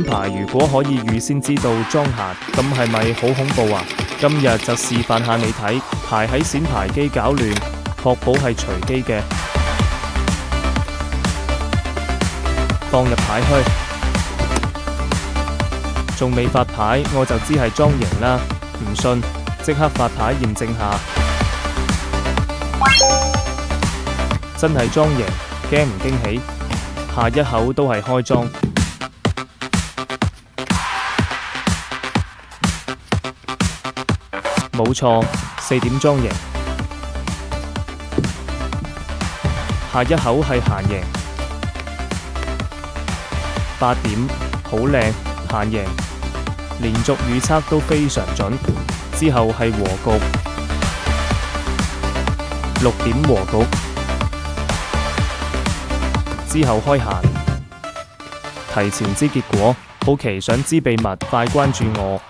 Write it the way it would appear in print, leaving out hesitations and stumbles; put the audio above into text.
牌如果可以預先知道裝閒，咁係咪好恐怖啊？今日就示範下你睇，牌喺閃牌機搞亂，確保係隨機嘅，放入牌區。仲未發牌我就知係裝型啦，唔信即刻發牌驗證下。真係裝型，驚唔驚喜？下一口都係開裝。冇錯，4點裝型。下一口係閒型。8點，好靚，閒型。連續預測都非常準。之後係和局。6點和局。之後開閒。提前知結果，好奇想知秘密，快關注我。